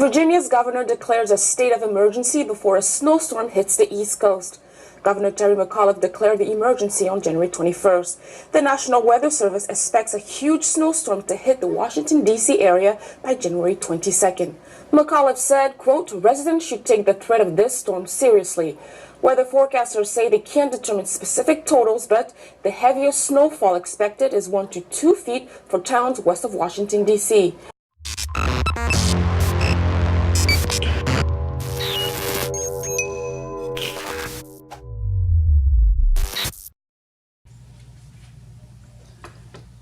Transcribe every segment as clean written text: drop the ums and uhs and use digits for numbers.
Virginia's governor declares a state of emergency before a snowstorm hits the East Coast. Governor Terry McAuliffe declared the emergency on January 21st. The National Weather Service expects a huge snowstorm to hit the Washington, D.C. area by January 22nd. McAuliffe said, quote, residents should take the threat of this storm seriously. Weather forecasters say they can't determine specific totals, but the heaviest snowfall expected is 1 to 2 feet for towns west of Washington, D.C.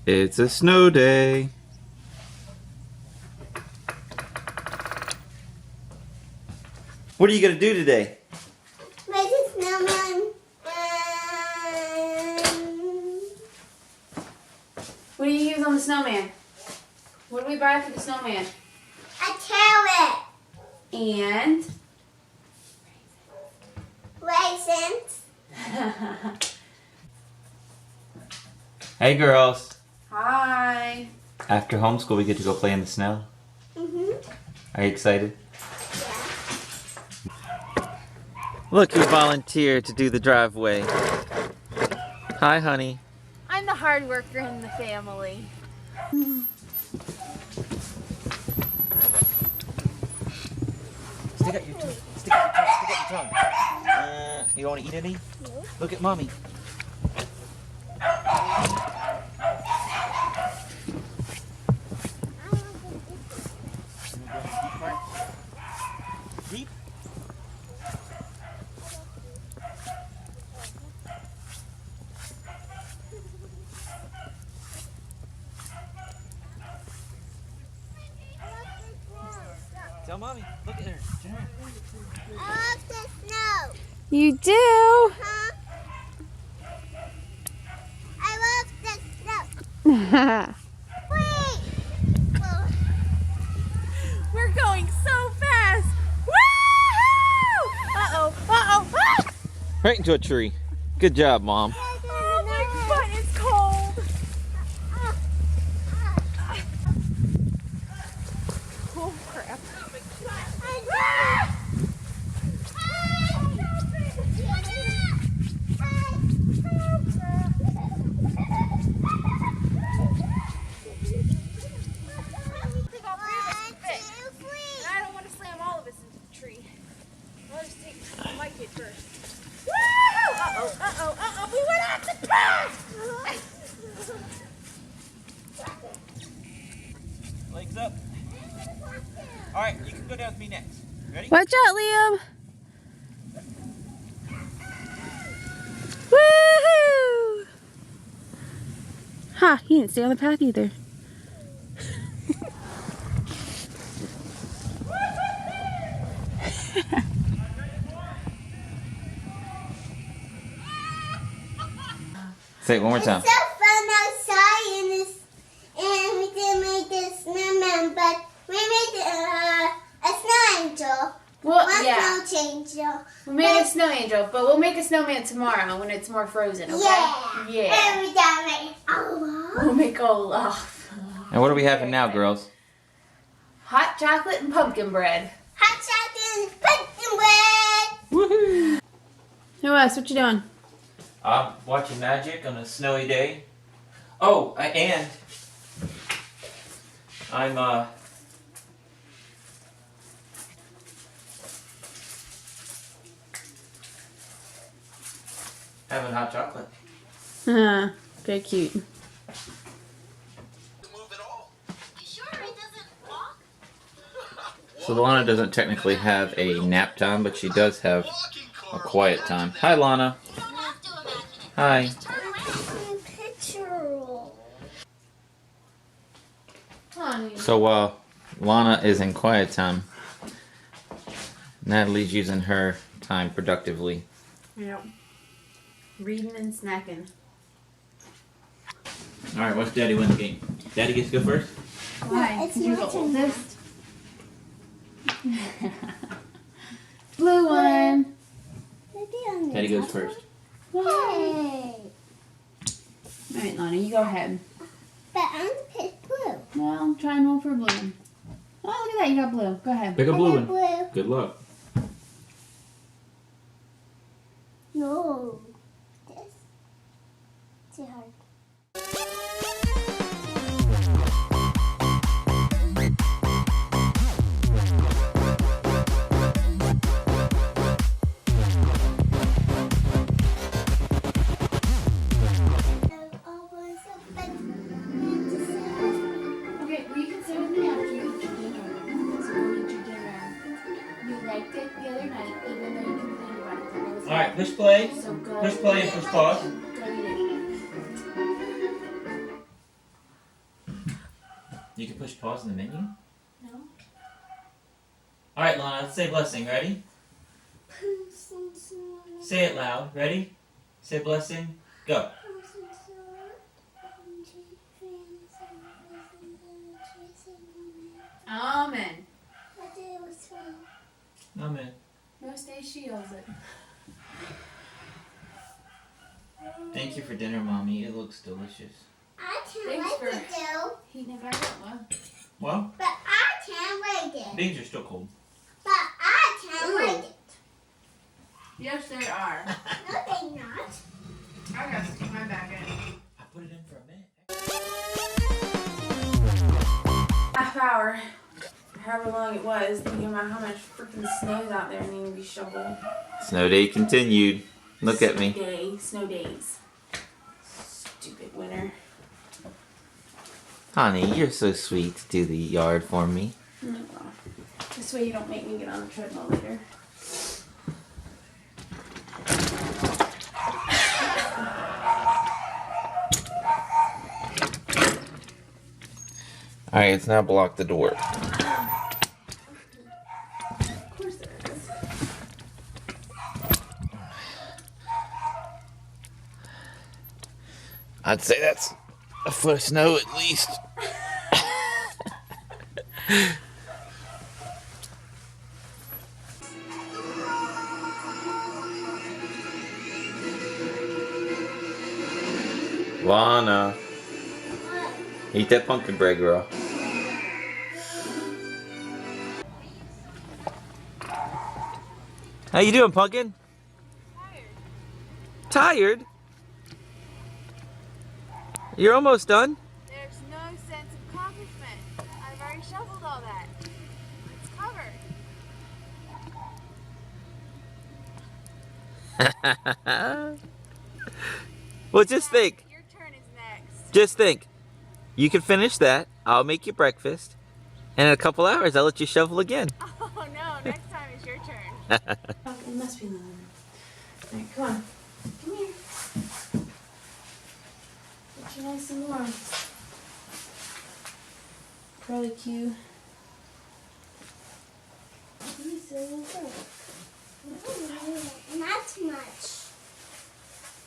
It's a snow day. What are you going to do today? Make a snowman. What do you use on the snowman? What do we buy for the snowman? A carrot. And? Raisins. Hey girls. Hi. After homeschool we get to go play in the snow. Are you excited? Yeah. Look who volunteered to do the driveway. Hi honey. I'm the hard worker in the family. Stick out your tongue. Stick out your tongue. You don't want to eat any? No. Look at mommy. Deep? Tell mommy. Look at her. I love the snow. You do? Huh? I love the snow. Wait. We're going so fast. Woo! Uh-oh. Uh-oh. Ah! Right into a tree. Good job, Mom. Oh, my butt is cold. Oh, crap. I don't want to slam all of us into the tree. I'll just take my kid first. Woo! Uh-oh, uh-oh, uh-oh. We went off the path! Legs up. Alright, you can go down with me next. Ready? Watch out, Liam. Woohoo! Ha, he didn't stay on the path either. Say it one more time. It's so fun outside and we didn't make the snowman, but we made a snow angel. Well, One yeah. snow angel. We made a snow angel, but we'll make a snowman tomorrow when it's more frozen, okay? Yeah. Yeah. And we got it. Oh, We'll make a laugh. And what are we having now, girls? Hot chocolate and pumpkin bread. hot chocolate and pumpkin bread. Woohoo! Who else? What you doing? I'm watching magic on a snowy day. Oh, and I'm having hot chocolate. Very cute. So Lana doesn't technically have a nap time, but she does have a quiet time. Hi, Lana. Hi. So while Lana is in quiet time, Natalie's using her time productively. Yep. Reading and snacking. Alright, what's Daddy win the game? Daddy gets to go first? Why? it's You're my the turn. oldest. Blue one. Daddy goes first. Hey. Alright, Lana, you go ahead. But I'm pick blue. Well, I'm trying one for blue. Oh, look at that. You got blue. Go ahead. Pick a blue one. Blue. Good luck. No. This. Too hard. Okay, well, you can sit with me after you eat your dinner. So go eat your dinner. You liked it the other night, even though you complained about it. All right, push play. So go. Push play and push pause. Go eat it. You can push pause in the menu. No? All right, Lana, let's say blessing. Ready? Say it loud. Ready? Say blessing. Go. Amen. Amen. No, stay shields it. Thank you for dinner, Mommy. It looks delicious. I can't Thanks wait for- to do. Heating it back up, well. Well, But I can't wait it. beans are still cold. But I can't wait it. Yes, they are. No, they're not. I gotta stick my back in. I put it in for a minute. Half hour, however long it was, thinking about how much freaking snow's out there needing to be shoveled. Snow day continued. Look at me. Snow days. Stupid winter. Honey, you're so sweet to do the yard for me. Oh, well. This way you don't make me get on the treadmill later. Alright, let's now block the door. Of course there is. I'd say that's a foot of snow at least. Lana, eat that pumpkin bread, girl. How you doing, Pumpkin? Tired? You're almost done. There's no sense of accomplishment. I've already shoveled all that. It's covered. Well, just think. Your turn is next. Just think. You can finish that. I'll make you breakfast. And in a couple hours, I'll let you shovel again. Oh no, next time is your turn. Oh, it must be another one. Alright, come on. Come here. Get you nice and warm. Curly Q. Not much.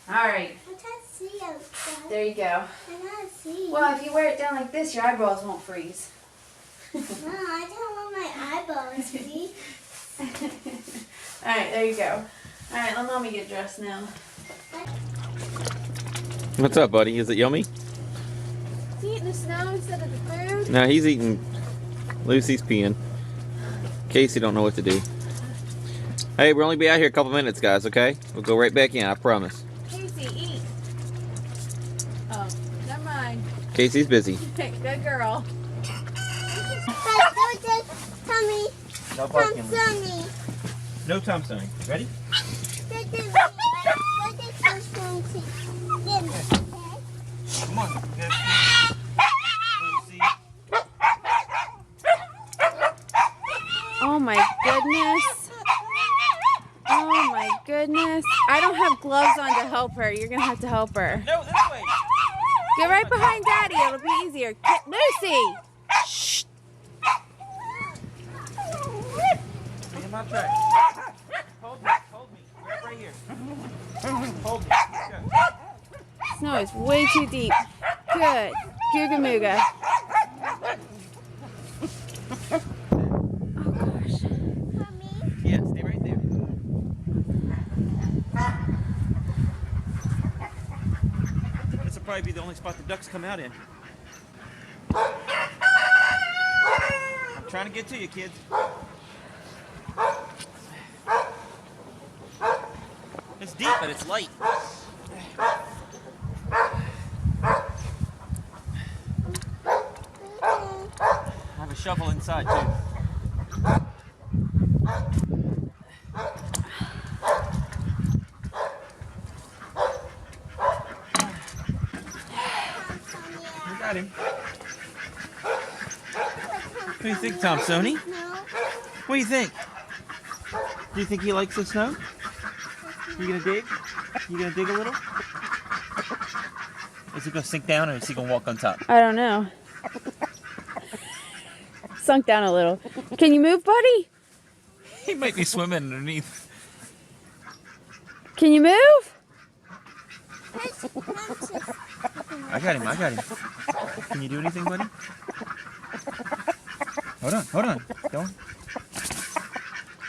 Alright, I can't see outside. there you go. I can't see. Well, if you wear it down like this, your eyeballs won't freeze. No, I don't want my eyeballs to be. Alright, there you go. Alright, let Mommy get dressed now. What's up, buddy? Is it yummy? Is he eating the snow instead of the food? No, he's eating. Lucy's peeing. Casey don't know what to do. Hey, we'll only be out here a couple minutes, guys, okay? We'll go right back in, I promise. Casey, eat. Oh, never mind. Casey's busy. Good girl. But do this, Tommy. No Tom Sonny. No Tom Sonny. Ready? Do this first one, too. Give me, okay? Come on. Oh my goodness. Oh my goodness. I don't have gloves on to help her. You're going to have to help her. No, this way. Get right behind Daddy. It'll be easier. Lucy! Shh. Stay in my track. Hold me. Grab right here. Hold me. Snow is way too deep. Good. Googa mooga. Oh gosh. Yeah, stay right there. This will probably be the only spot the ducks come out in. I'm trying to get to you, kids. It's deep, but it's light. I have a shovel inside, too. I got him. What do you think, Tom Sony? No. What do you think? Do you think he likes the snow? You gonna dig? You gonna dig a little? Is he gonna sink down or is he gonna walk on top? I don't know. Sunk down a little. Can you move, buddy? He might be swimming underneath. Can you move? I got him, I got him. Can you do anything, buddy? Hold on. Don't.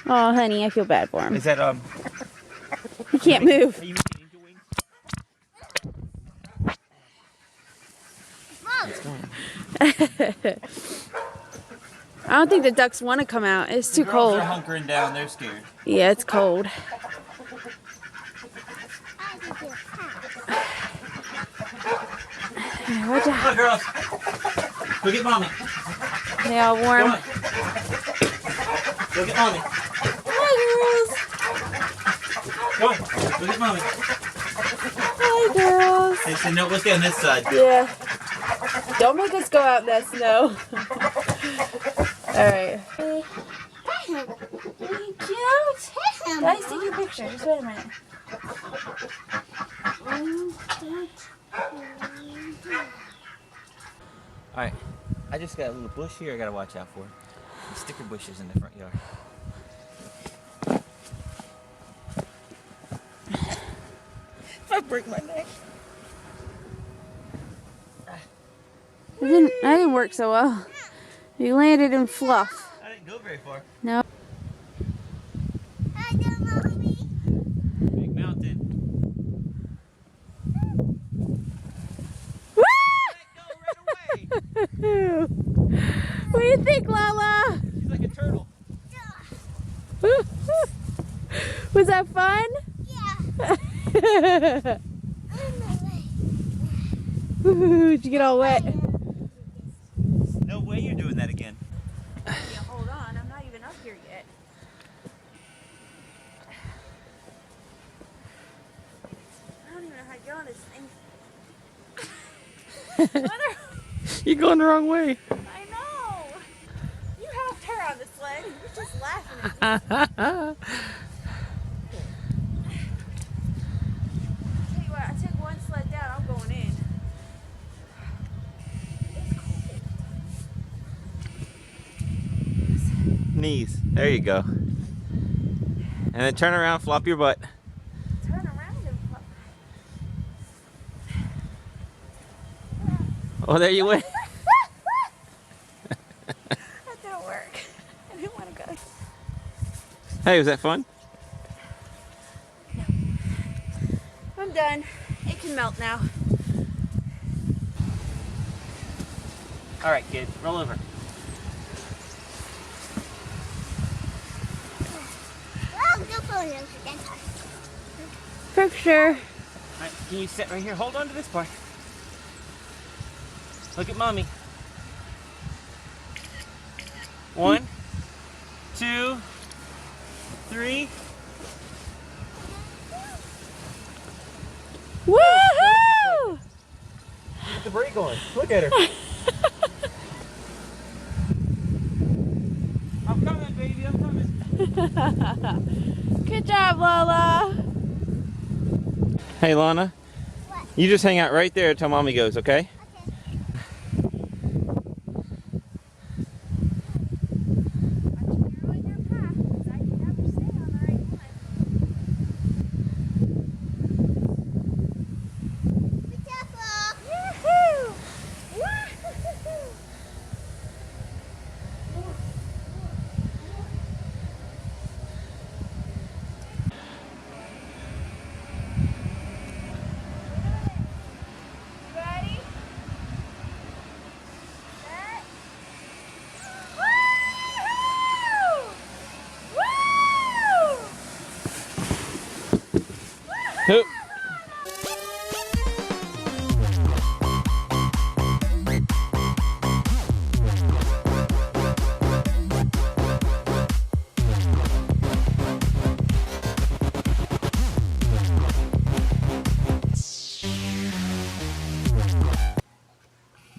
Oh, honey, I feel bad for him. Is that, He can't move. Are you making angel wings? I don't think the ducks want to come out. It's too cold. They're hunkering down, they're scared. Yeah, it's cold. Watch out. Look, girls. Go get mommy. They all Come warm. on. Go get mommy. Hi, girls. Come on. Go get mommy. Hi, girls. They said, no, let's get on this side. Yeah. Don't make us go out in that snow. All right. Cute. Guys, take your picture. Just wait a minute. Alright, I just got a little bush here I gotta watch out for. The sticker bushes in the front yard. If I break my neck. That didn't work so well. You landed in fluff. I didn't go very far. No. Big mountain. What do you think, Lala? She's like a turtle. Was that fun? Yeah. Did you get all wet? No way you're doing that again. Yeah, hold on. I'm not even up here yet. I don't even know how to get on this thing. Mother, You're going the wrong way. I know. You helped her on the sled. You're just laughing at me. Tell you what, I took one sled down. I'm going in. Knees. There you go. And then turn around, flop your butt. Turn around and pop. Oh, there you went. That didn't work. I didn't want to go. Hey, was that fun? I'm done. It can melt now. All right, kids, roll over. Picture. All right, can you sit right here? Hold on to this part. Look at mommy. 1, 2, 3. Woohoo! Get the brake on. Look at her. I'm coming, baby. I'm coming. Good job, Lala. Hey, Lana. What? You just hang out right there until mommy goes, okay?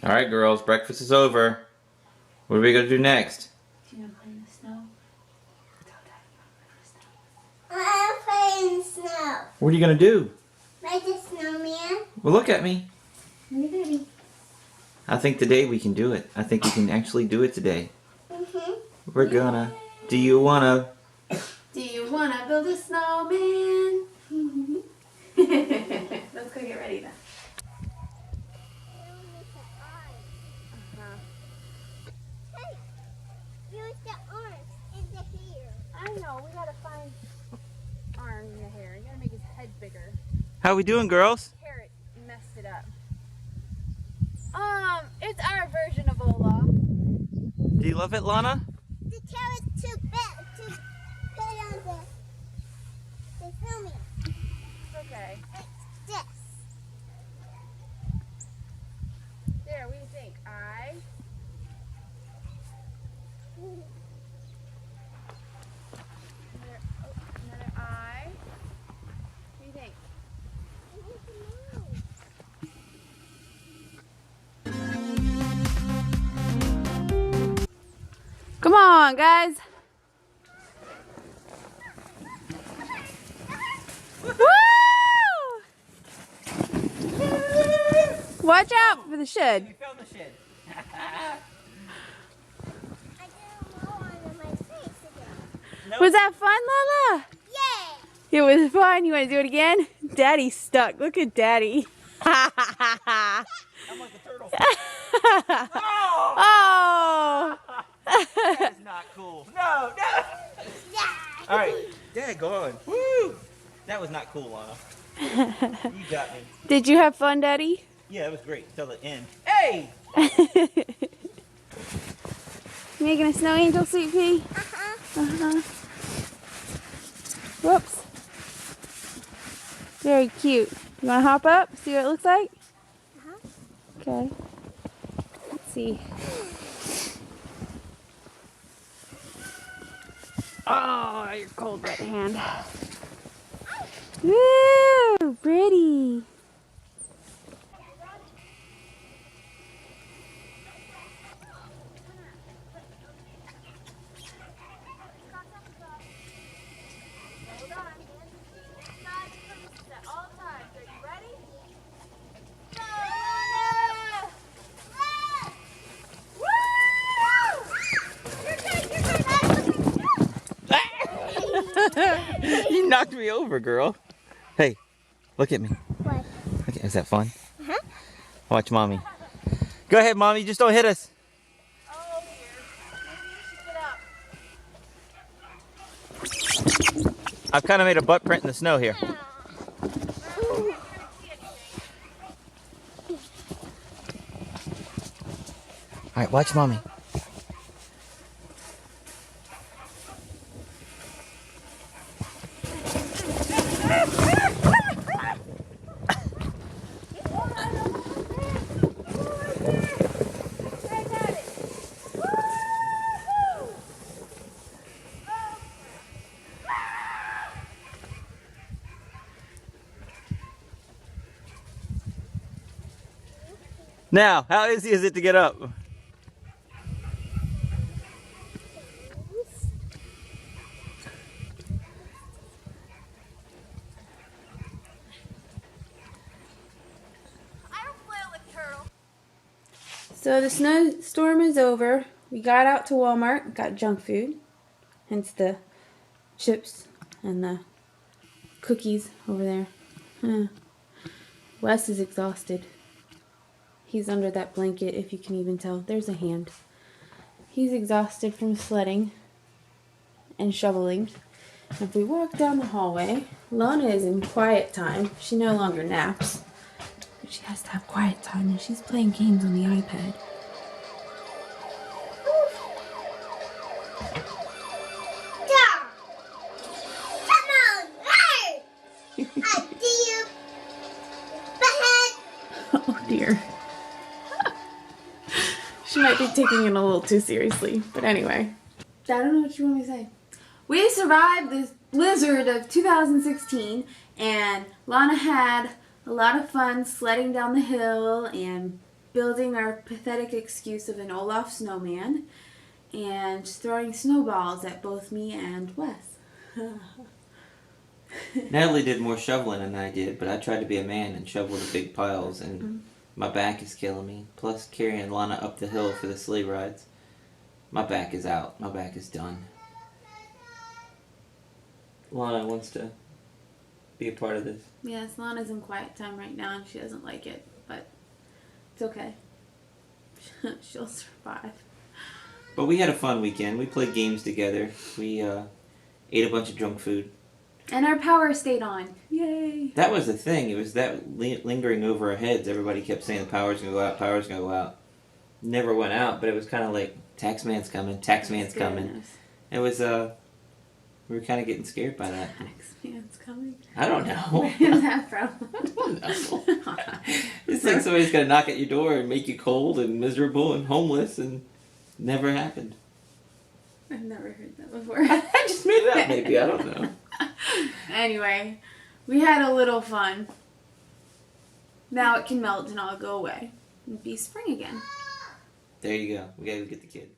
All right, girls, breakfast is over. What are we gonna do next? Do you want to play in the snow? I play in the snow. What are you gonna do? Like a snowman. Well, look at me. Look at Daddy. I think today we can do it. I think we can actually do it today. We're gonna. Do you wanna? Do you want to build a snowman? Let's go get ready then. Hey, use the arms in the hair. I know, we gotta find arms in the hair. You gotta make his head bigger. How we doing, girls? Carrot messed it up. It's our version of Ola. Do you love it, Lana? The carrot's too big to put on the snowman. It's okay. It's this. There, what do you think? Eye? Another eye. What do you think? Come on, guys. Woo! Watch out for the shed. We found the shed. I didn't know on my face again. Was that fun, Lala? Yay! It was fun. You want to do it again? Daddy's stuck. Look at Daddy. I'm like a turtle. Oh! That is not cool. No, no. Yeah! All right, Dad, go on. Woo! That was not cool, Lana. You got me. Did you have fun, Daddy? Yeah, it was great till the end. Hey! Making a snow angel, Sweet Pea? Uh-huh. Whoops. Very cute. You want to hop up? See what it looks like? Okay. Let's see. Oh, your cold right hand. Woo! Pretty. Hold on. Side purposes at all times. Are you ready? Go, Lana! Woo! You're good, You knocked me over, girl. Hey, look at me. What? Okay, is that fun? Uh-huh. Watch mommy. Go ahead, mommy. Just don't hit us. Oh dear. Maybe you should get up. I've kind of made a butt print in the snow here. All right, watch mommy. Now, how easy is it to get up? I don't flail like a turtle. So the snowstorm is over. We got out to Walmart, got junk food, hence the chips and the cookies over there. Huh. Wes is exhausted. He's under that blanket, if you can even tell. There's a hand. He's exhausted from sledding and shoveling. If we walk down the hallway, Lana is in quiet time. She no longer naps. But she has to have quiet time, and she's playing games on the iPad. Dog! Come on! Hey! I see you! Behead! Oh dear. She might be taking it a little too seriously. But anyway. I don't know what you want me to say. We survived this blizzard of 2016, and Lana had a lot of fun sledding down the hill and building our pathetic excuse of an Olaf snowman and throwing snowballs at both me and Wes. Natalie did more shoveling than I did, but I tried to be a man and shovel the big piles, and my back is killing me. Plus, carrying Lana up the hill for the sleigh rides. My back is out. My back is done. Lana wants to be a part of this. Yes, Lana's in quiet time right now and she doesn't like it, but it's okay. She'll survive. But we had a fun weekend. We played games together. We ate a bunch of junk food. And our power stayed on. Yay! That was the thing. It was that lingering over our heads. Everybody kept saying the power's going to go out, power's going to go out. Never went out, but it was kind of like, taxman's coming, taxman's coming. It was, we were kind of getting scared by that. Taxman's coming? I don't know. Where is that from? I don't know. It's like somebody's going to knock at your door and make you cold and miserable and homeless, and never happened. I've never heard that before. I just made it up, maybe. I don't know. Anyway, we had a little fun. Now it can melt and all go away and be spring again. There you go. We got to get the kid.